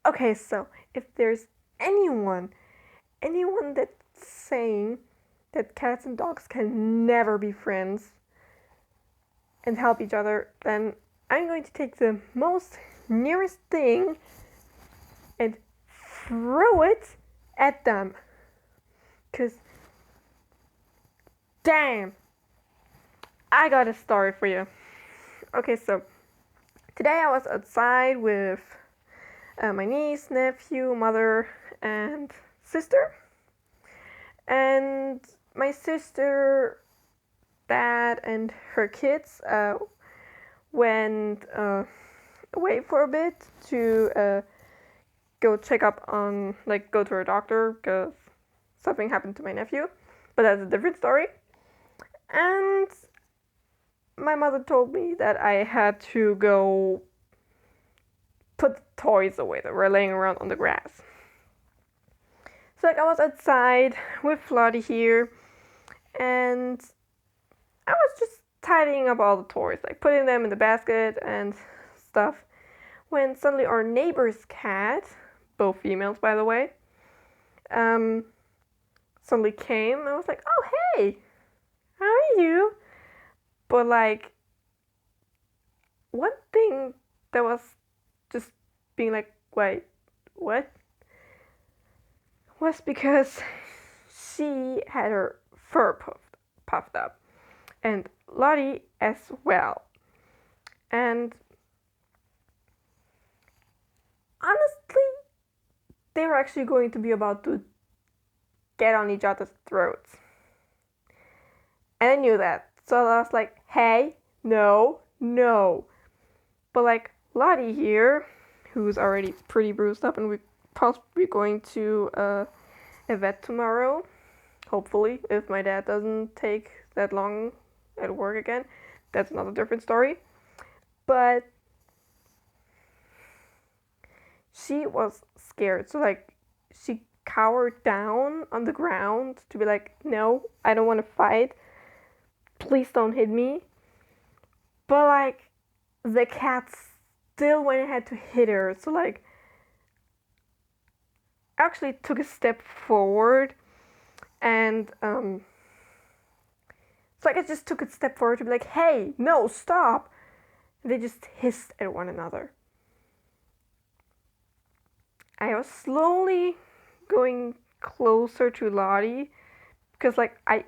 Okay, so if there's anyone that's saying that cats and dogs can never be friends and help each other, then I'm going to take the most nearest thing and throw it at them. Because, damn, I got a story for you. Okay, so today I was outside with my niece, nephew, mother, and sister. And my sister, dad, and her kids went away for a bit to go check up on, like, go to her doctor because something happened to my nephew. But that's a different story. And my mother told me that I had to go put the toys away that were laying around on the grass. So, like, I was outside with Lottie here, and I was just tidying up all the toys, like putting them in the basket and stuff, when suddenly our neighbor's cat, both females by the way, suddenly came. I was like, oh hey, how are you? But like, one thing that was just being like, wait, what? Was because she had her fur puffed up, and Lottie as well. And honestly, they were actually going to be about to get on each other's throats. And I knew that. So I was like, hey, no. But like Lottie here, who's already pretty bruised up, and we're possibly going to a vet tomorrow. Hopefully, if my dad doesn't take that long at work again. That's another different story. But she was scared. So like she cowered down on the ground to be like, no, I don't want to fight. Please don't hit me. But like the cat still went ahead to hit her. So like I actually took a step forward, and so like I just took a step forward to be like, hey, no, stop. And they just hissed at one another. I was slowly going closer to Lottie because like I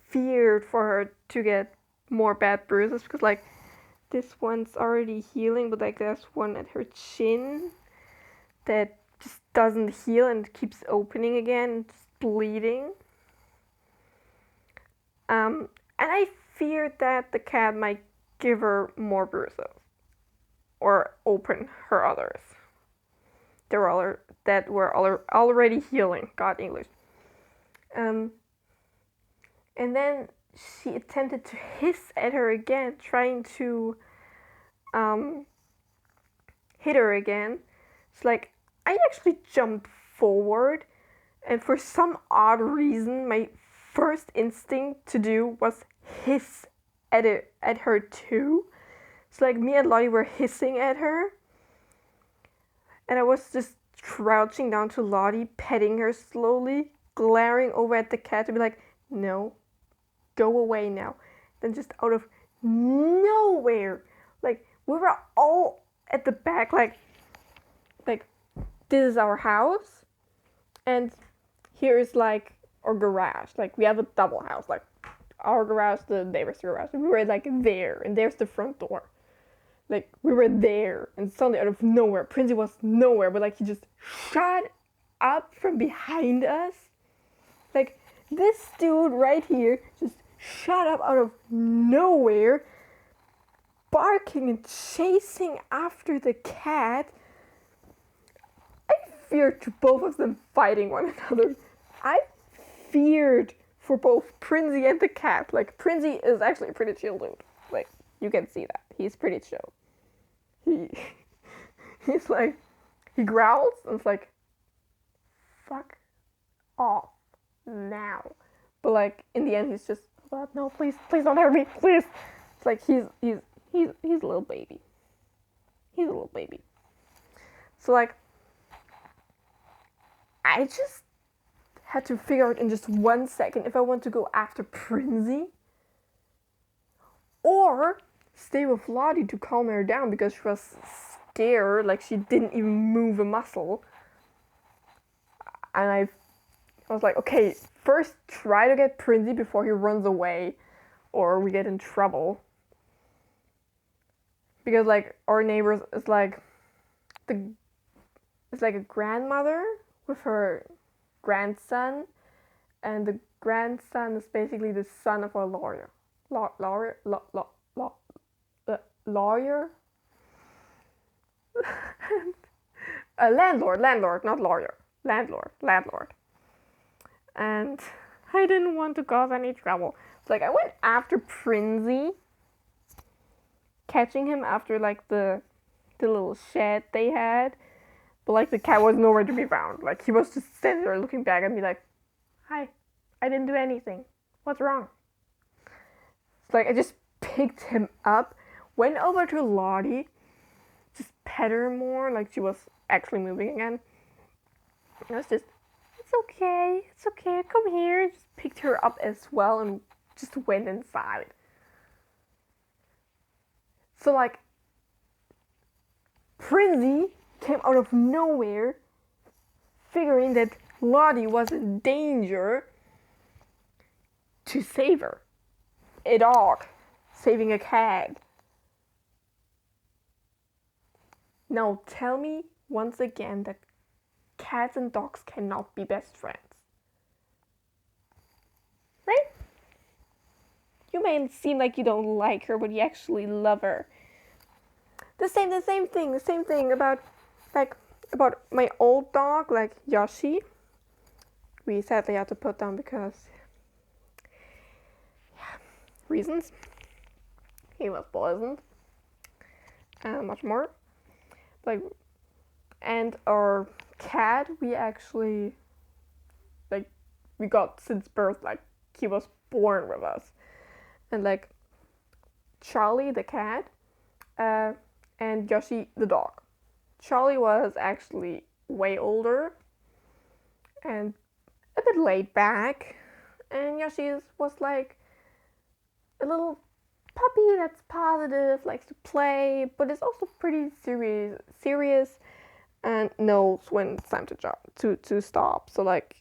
feared for her to get more bad bruises, because like this one's already healing, but like there's one at her chin that just doesn't heal and keeps opening again, just bleeding. And I feared that the cat might give her more bruises or open her others. That were already healing. God, English. And then she attempted to hiss at her again, trying to hit her again. It's like I actually jumped forward, and for some odd reason, my first instinct to do was hiss at her too. It's like me and Lottie were hissing at her, and I was just crouching down to Lottie, petting her slowly, glaring over at the cat to be like, no, go away now. Then just out of nowhere, like we were all at the back, like this is our house, and here's like our garage. Like we have a double house, like our garage, the neighbor's garage. We were like there, and there's the front door. Like we were there, and suddenly out of nowhere, Princey was nowhere, but like he just shot up from behind us. Like this dude right here just shot up out of nowhere, barking and chasing after the cat. I feared to both of them fighting one another. I feared for both Princey and the cat. Like Princey is actually a pretty chill dude. Like you can see that he's pretty chill. He's like, he growls and it's like, fuck off now. But like in the end, he's just, oh, no, please don't hurt me, please. It's like he's a little baby. He's a little baby. So like, I just had to figure out in just 1 second if I want to go after Princey or stay with Lottie to calm her down because she was scared, like she didn't even move a muscle. And I was like, okay, first try to get Princey before he runs away or we get in trouble. Because like our neighbors is like it's like a grandmother with her grandson, and the grandson is basically the son of a lawyer. Lawyer? A landlord, not lawyer. Landlord. And I didn't want to cause any trouble. So like I went after Princey, catching him after like the little shed they had. But like the cat was nowhere to be found. Like he was just sitting there looking back at me like, hi, I didn't do anything. What's wrong? So like I just picked him up, went over to Lottie, just pet her more, like she was actually moving again. I was just, it's okay, come here. Just picked her up as well and just went inside. So like Princey came out of nowhere, figuring that Lottie was in danger, to save her. A dog saving a cat. Now tell me once again that cats and dogs cannot be best friends. Right? You may seem like you don't like her, but you actually love her. The same thing about my old dog, like Yoshi. We sadly had to put down because reasons. He was poisoned. Much more. Like, and our cat, we actually, like, we got since birth, like, he was born with us. And, like, Charlie, the cat, and Yoshi, the dog. Charlie was actually way older and a bit laid back, and Yoshi was like a little puppy that's positive, likes to play, but is also pretty serious, and knows when it's time to stop. So like,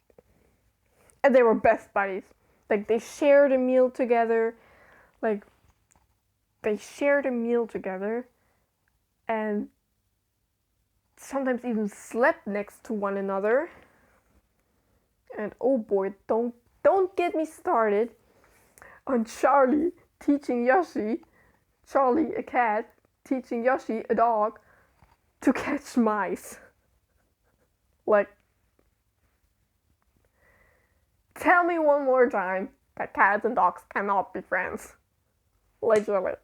and they were best buddies. Like they shared a meal together, and sometimes even slept next to one another. And oh boy, don't get me started on Charlie, a cat, teaching Yoshi, a dog, to catch mice. Like, tell me one more time that cats and dogs cannot be friends. Literally.